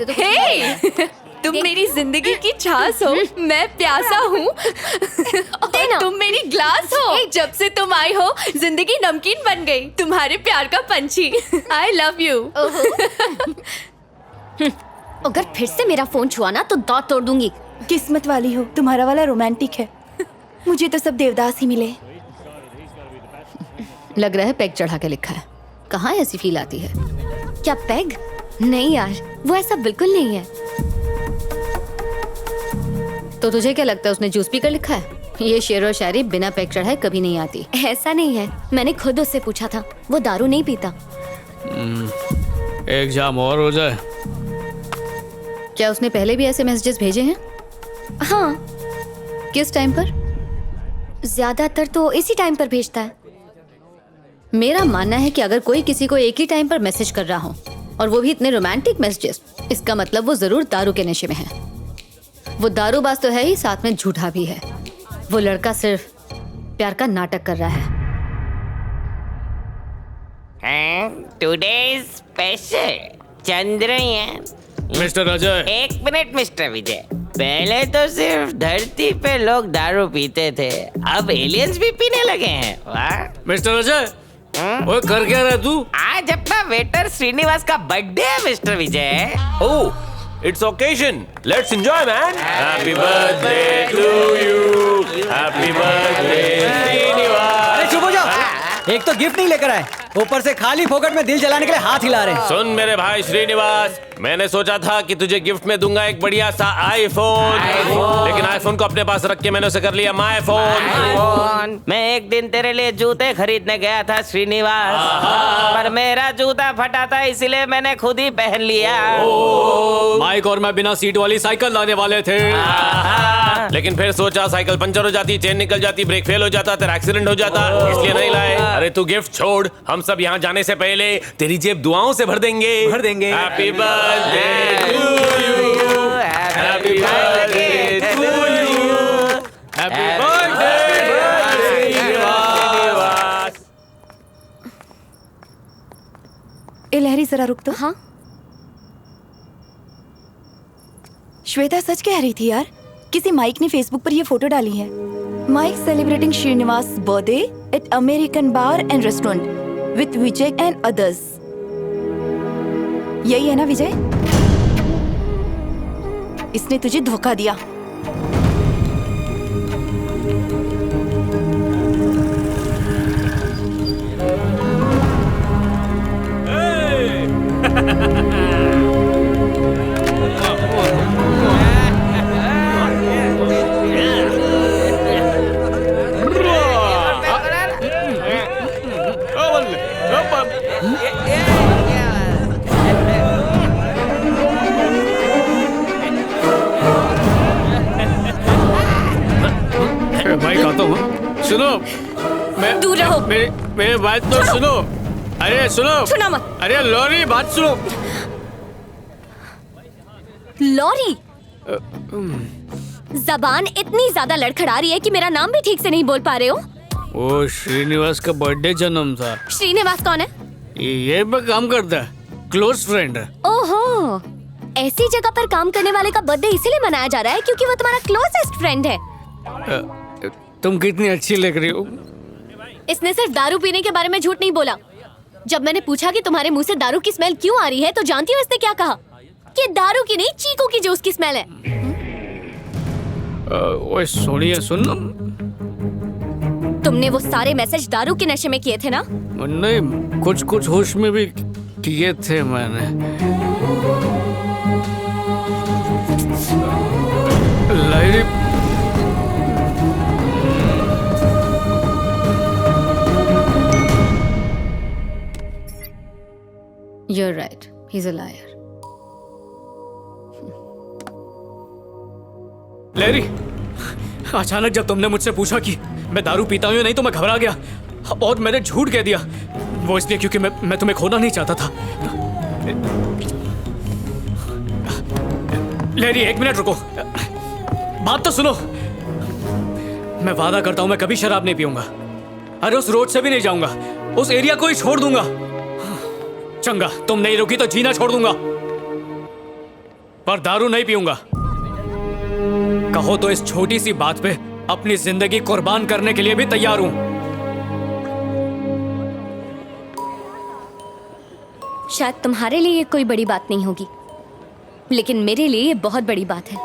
तो कुछ नहीं है। तुम मेरी जिंदगी की छास हो, मैं प्यासा हूँ और तुम मेरी ग्लास हो। जब से तुम आई हो जिंदगी नमकीन बन गई, तुम्हारे प्यार का पंछी। I love you. अगर फिर से मेरा फोन छुआ ना तो दांत तोड़ दूंगी। किस्मत वाली हो, तुम्हारा वाला रोमांटिक है। मुझे तो सब देवदास ही मिले। लग रहा है पैग चढ़ा के लिखा है। कहाँ ऐसी फील आती है? क्या पैग? नहीं यार, वो ऐसा बिल्कुल नहीं है। तो तुझे क्या लगता है उसने जूस पी कर लिखा है? ये शेर और शायरी बिना पैग चढ़ाए कभी नहीं आती। ऐसा नहीं है, मैंने खुद उससे पूछा था, वो दारू नहीं पीता। एक जाम और हो जाए। क्या उसने पहले भी ऐसे मैसेजेस भेजे हैं? हाँ। किस टाइम पर? ज्यादातर तो इसी टाइम पर भेजता है। मेरा मानना है कि अगर कोई किसी को एक ही टाइम पर मैसेज कर रहा हो और वो भी इतने रोमांटिक मैसेजेस, इसका मतलब वो जरूर दारू के नशे में है। वो दारूबाज तो है ही, साथ में झूठा भी है। वो लड़का सिर्फ प्यार का नाटक कर रहा है। Today special Chandrayaan. Mister Ajay. एक मिनट मिस्टर विजय, पहले तो सिर्फ धरती पे लोग दारू पीते थे, अब एलियंस भी पीने लगे हैं। वाह। मिस्टर अजय, वो कर क्या रहा तू? आज अपना वेटर श्रीनिवास का बर्थडे है mister Vijay. Oh, it's occasion. Let's enjoy, man. Happy birthday to you. Happy birthday, Srinivas. अरे चुप हो जाओ, एक तो गिफ्ट नहीं लेकर आए, ऊपर से खाली फोकट में दिल जलाने के लिए हाथ हिला रहे हैं। सुन मेरे भाई श्रीनिवास, मैंने सोचा था कि तुझे गिफ्ट में दूंगा एक बढ़िया सा आईफोन, लेकिन आईफोन को अपने पास रख के मैंने उसे कर लिया माय फोन। मैं एक दिन तेरे लिए जूते खरीदने गया था श्रीनिवास, पर मेरा जूता फटा था, इसलिए मैंने खुद ही पहन लिया। माइक और मैं बिना सीट वाली साइकिल लाने वाले थे, लेकिन फिर सोचा साइकिल पंचर हो जाती, चेन निकल जाती, ब्रेक फेल हो जाता, तेरा एक्सीडेंट हो जाता, इसलिए नहीं लाए। अरे तू गिफ्ट छोड़, हम सब यहाँ जाने से पहले तेरी जेब दुआओं से भर देंगे। Happy birthday to you, happy birthday to you, happy birthday Srinivas. ए लहरी, जरा रुक तो। हाँ? श्वेता सच कह रही थी यार, किसी माइक ने फेसबुक पर ये फोटो डाली है। Mike celebrating Srinivas birthday at American bar and restaurant with Vijay and others. यही है ना विजय? इसने तुझे धोखा दिया। भाई कहता हूँ, सुनो, दूर रहो। मेरे बात तो सुनो। अरे सुनो, सुना मत। अरे लॉरी, बात सुनो। लॉरी, जबान इतनी ज्यादा लड़खड़ा रही है कि मेरा नाम भी ठीक से नहीं बोल पा रहे हो। वो श्रीनिवास का बर्थडे जन्म था। श्रीनिवास कौन है? ये पे काम करता है, क्लोज फ्रेंड है। ओहो, ऐसी जगह पर काम करने वाले का बर्थडे इसीलिए मनाया जा रहा है क्योंकि वो तुम्हारा क्लोजेस्ट फ्रेंड है। तुम कितनी अच्छी लग रही हो। इसने सिर्फ दारू पीने के बारे में झूठ नहीं बोला। जब मैंने पूछा कि तुम्हारे मुंह से दारू की स्मेल क्यों आ रही है, तो जानती हो इसने क्या कहा? कि दारू की नहीं, चीकू की जूस की स्मेल है। ओए सोनिया, सुन। तुमने वो सारे मैसेज दारू के नशे में किए थे ना? नहीं, कुछ कुछ होश में भी किए थे मैंने। लहरी, You're right. He's a liar. लहरी, अचानक जब तुमने मुझसे पूछा कि मैं दारू पीता हूँ या नहीं, तो मैं घबरा गया और मैंने झूठ कह दिया। वो इसलिए क्योंकि मैं तुम्हें खोना नहीं चाहता था। लहरी, एक मिनट रुको, बात तो सुनो। मैं वादा करता हूँ मैं कभी शराब नहीं पीऊंगा। अरे उस रोड से भी नहीं जाऊंगा, उस एरिया को ही छोड़ दूंगा। चंगा, तुम नहीं रुकी तो जीना छोड़ दूंगा। पर दारू नहीं पीऊंगा। कहो तो इस छोटी सी बात पे अपनी जिंदगी कुर्बान करने के लिए भी तैयार हूं। शायद तुम्हारे लिए ये कोई बड़ी बात नहीं होगी, लेकिन मेरे लिए ये बहुत बड़ी बात है।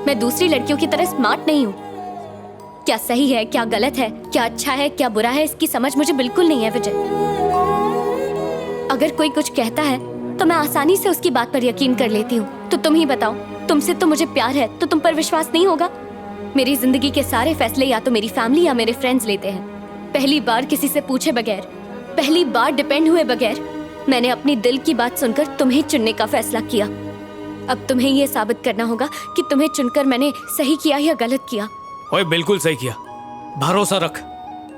मैं दूसरी लड़कियों की तरह स्मार्ट नहीं हूँ। क्या सही है, क्या गलत है, क्या अच्छा है, क्या बुरा है, इसकी समझ मुझे बिल्कुल नहीं है विजय। अगर कोई कुछ कहता है तो मैं आसानी से उसकी बात पर यकीन कर लेती हूँ। तो तुम ही बताओ, तुमसे तो मुझे प्यार है तो तुम पर विश्वास नहीं होगा? मेरी जिंदगी के सारे फैसले या तो मेरी फैमिली या मेरे फ्रेंड्स लेते हैं। पहली बार किसी से पूछे बगैर, पहली बार डिपेंड हुए बगैर मैंने अपनी दिल की बात सुनकर तुम्हें चुनने का फैसला किया। अब तुम्हें ये साबित करना होगा कि तुम्हें चुनकर मैंने सही किया या गलत किया। ओए बिल्कुल सही किया, भरोसा रख।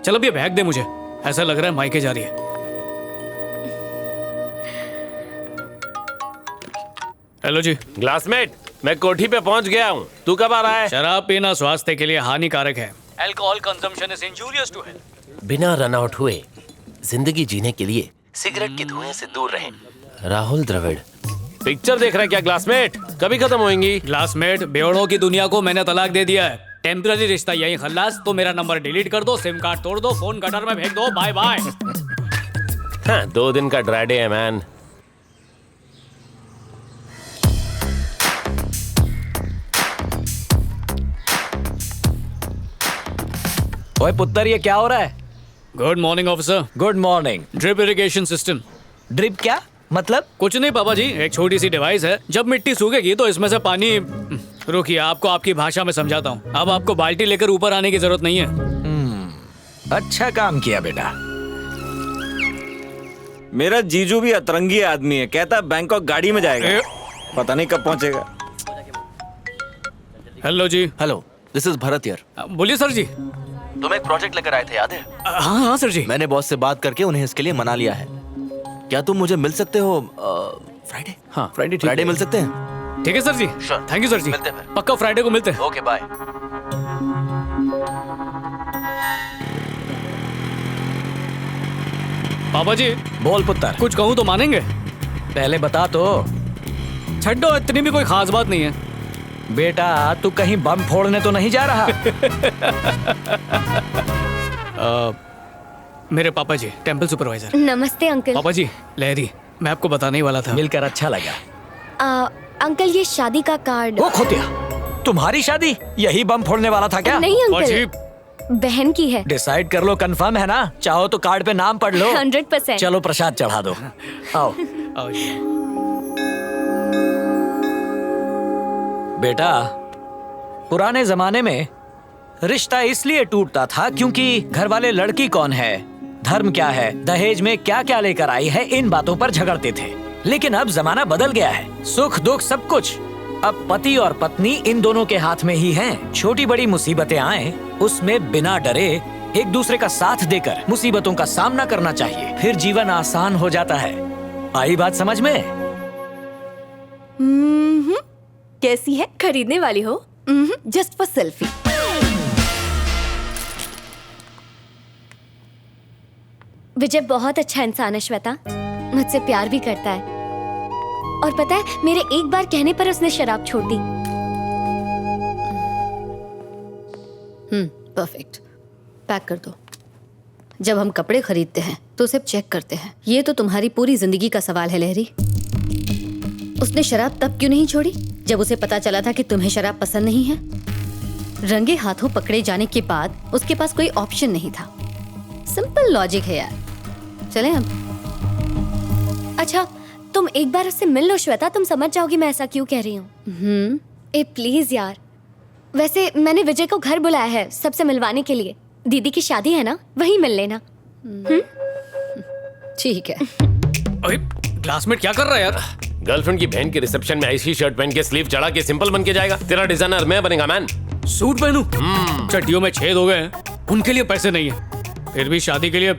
चल अब ये बैग दे मुझे, ऐसा लग रहा है मायके जा रही है। हेलो जी। ग्लासमेट, मैं कोठी पे पहुंच गया हूँ। तू कब आ रहा है? शराब पीना स्वास्थ्य के लिए हानिकारक है। Alcohol consumption is injurious to health. बिना रन आउट हुए जिंदगी जीने के लिए सिगरेट के धुएं से दूर रहें। राहुल द्रविड़। पिक्चर देख रहा है क्या ग्लासमेट? कभी खत्म होंगी। ग्लासमेट, बेवड़ों की दुनिया को मैंने तलाक दे दिया है। टेम्पररी रिश्ता यही खल्लास। तो मेरा नंबर डिलीट कर दो, सिम कार्ड तोड़ दो, फोन गटर में फेंक दो, बाय बाय। हाँ, 2 दिन का ड्राई डे है मैन। ओए पुत्तर, ये क्या हो रहा है? Good morning officer. Good morning. Drip irrigation system. Drip क्या मतलब? कुछ नहीं पापा जी, एक छोटी सी डिवाइस है। जब मिट्टी सूखेगी तो इसमें से पानी। रुकिए, आपको आपकी भाषा में समझाता हूँ। अब आपको बाल्टी लेकर ऊपर आने की जरूरत नहीं है। अच्छा काम किया बेटा। मेरा जीजू भी अतरंगी आदमी है, कहता है बैंकॉक गाड़ी में जाएगा, पता नहीं कब पहुंचेगा। हेलो जी। Hello, this is Bharat here. बोलिए सर जी। तुम एक प्रोजेक्ट लेकर आए थे, याद है? हाँ हाँ सर जी। मैंने बॉस से बात करके उन्हें इसके लिए मना लिया है। क्या तुम मुझे मिल सकते हो फ्राइडे? हाँ फ्राइडे ठीक फ्राइडे है। मिल सकते हैं? ठीक है sir ji. Sure. Thank you sir ji. मिलते हैं फिर। पक्का फ्राइडे को मिलते हैं। Okay bye. पापा जी बोल पुत्तर। कुछ कहूँ तो मानेंगे? पहले बता तो। छड्डो, इतनी भी कोई खास बात नहीं है। बेटा, तू कहीं बम फोड़ने तो नहीं जा रहा? मेरे पापा जी, टेम्पल सुपरवाइजर। नमस्ते अंकल। पापा जी, लहरी, मैं आपको बताने ही वाला था। मिलकर अच्छा लगा। अंकल, ये शादी का कार्ड। वो खोतिया, तुम्हारी शादी? यही बम फोड़ने वाला था क्या? नहीं पापा जी, अंकल, बहन की है। डिसाइड कर लो, कंफर्म है ना? चाहो तो कार्ड पे नाम पढ़ लो। 100%। चलो प्रसाद चढ़ा दो। आओ आओ जी। बेटा, पुराने जमाने में रिश्ता इसलिए टूटता था क्योंकि घर वाले लड़की कौन है, धर्म क्या है, दहेज में क्या क्या लेकर आई है, इन बातों पर झगड़ते थे। लेकिन अब जमाना बदल गया है। सुख दुख सब कुछ अब पति और पत्नी इन दोनों के हाथ में ही हैं। छोटी बड़ी मुसीबतें आए, उसमें बिना डरे एक दूसरे का साथ देकर मुसीबतों का सामना करना चाहिए, फिर जीवन आसान हो जाता है। आई बात समझ में? कैसी है? खरीदने वाली हो? Just for selfie. विजय बहुत अच्छा इंसान है श्वेता, मुझसे प्यार भी करता है। और पता है, मेरे एक बार कहने पर उसने शराब छोड़ दी। परफेक्ट। पैक कर दो। जब हम कपड़े खरीदते हैं तो उसे चेक करते हैं। ये तो तुम्हारी पूरी जिंदगी का सवाल है लहरी। उसने शराब तब क्यों नहीं छोड़ी जब उसे पता चला था कि तुम्हें शराब पसंद नहीं है? रंगे हाथों पकड़े जाने के बाद उसके पास कोई ऑप्शन नहीं था। सिंपल लॉजिक है यार। चलें अब। अच्छा, तुम एक बार उससे मिल लो श्वेता, तुम समझ जाओगी मैं ऐसा क्यों कह रही हूँ। ए प्लीज यार। वैसे मैंने विजय को घर बुलाया है सबसे मिलवाने के लिए। दीदी की शादी है ना, वहीं मिल लेना। ठीक है। अरे क्लासमेट क्या कर रहा है यार? गर्लफ्रेंड की बहन के रिसेप्शन में ऐसी शर्ट पहन के स्लीव चढ़ा के सिंपल बन के जाएगा? तेरा डिजाइनर मैं बनेगा मैन। सूट पहनूं? चड्डियों में छेद हो गए हैं, उनके लिए पैसे नहीं है। फिर भी शादी के लिए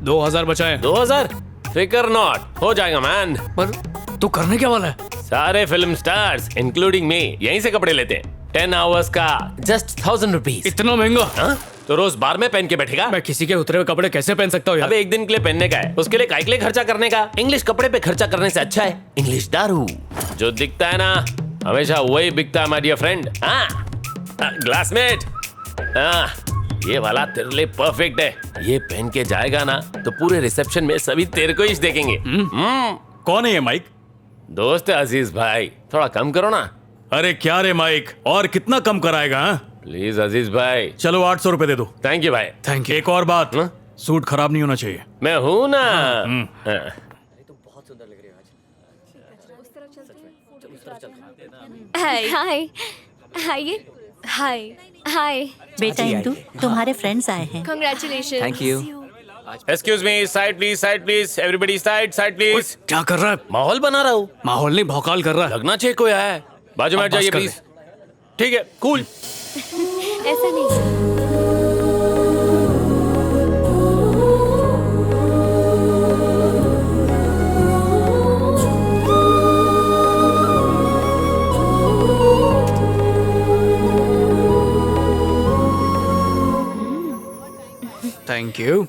2000 बचाए। 2000? फिकर नॉट, हो जाएगा मैन। पर तू करने क्या वाला है? सारे फिल्म स्टार्स इंक्लूडिंग मी यहीं से कपड़े लेते हैं। 10 आवर्स का जस्ट 1000 रुपीज। इतना महंगा? हाँ? तो रोज बार में पहन के बैठेगा? मैं किसी के उतरे हुए कपड़े कैसे पहन सकता हूँ यार? अबे एक दिन के लिए पहनने का है, उसके लिए काय के लिए खर्चा करने का? इंग्लिश कपड़े पे खर्चा करने से अच्छा है इंग्लिश दारू। जो दिखता है ना हमेशा वही बिकता है माय डियर फ्रेंड। हाँ ग्लासमेट, हाँ ये वाला तेरे लिए परफेक्ट है। ये पहन के जाएगा ना तो पूरे रिसेप्शन में सभी तेरे को ही देखेंगे। कौन है ये माइक? दोस्त है अजीज भाई, थोड़ा कम करो ना। अरे क्या रे माइक, और कितना कम कराएगा? हाँ? प्लीज अजीज भाई। चलो 800 रुपए दे दो। थैंक यू भाई। Thank you. एक और बात, सूट खराब नहीं होना चाहिए। मैं हूं ना। हाँ। हाय हाय हाय हाय हाय। बेटा इंदु, तुम्हारे फ्रेंड्स आए हैं। Congratulation. Thank you. Excuse me, side please, everybody side please. क्या कर रहा है? माहौल बना रहा हूँ। माहौल नहीं, भौकाल कर रहा है। लगना चाहिए कोई आया है। बाजू में हट जाइए प्लीज। ठीक है, कूल। ऐसा नहीं। Thank you.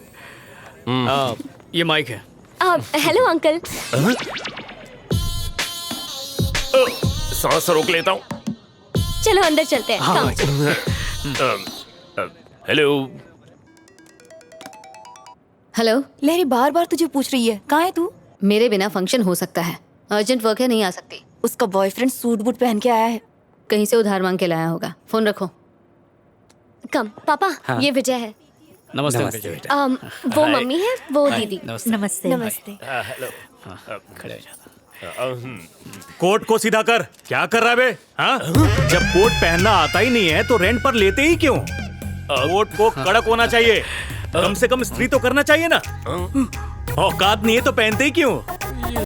ये माइक है। Hello uncle. सांस रोक लेता हूँ। चलो अंदर चलते हैं। हाँ, हेलो। हेलो। लहरी बार बार तुझे पूछ रही है, कहाँ है तू? मेरे बिना फंक्शन हो सकता है, अर्जेंट वर्क है, नहीं आ सकती। उसका बॉयफ्रेंड सूट बूट पहन के आया है। कहीं से उधार मांग के लाया होगा। फोन रखो। कम पापा। हाँ। ये विजय है। नमस्ते बेटा। वो मम्मी है, वो दीदी। नमस्ते। नमस्ते। हेलो। खड़े हो जाता। कोट को सीधा कर। क्या कर रहा है बे? हाँ? जब कोट पहनना आता ही नहीं है तो रेंट पर लेते ही क्यों? कोट को कड़क होना चाहिए, कम से कम इस्त्री तो करना चाहिए ना। औकात नहीं है तो पहनते ही क्यों?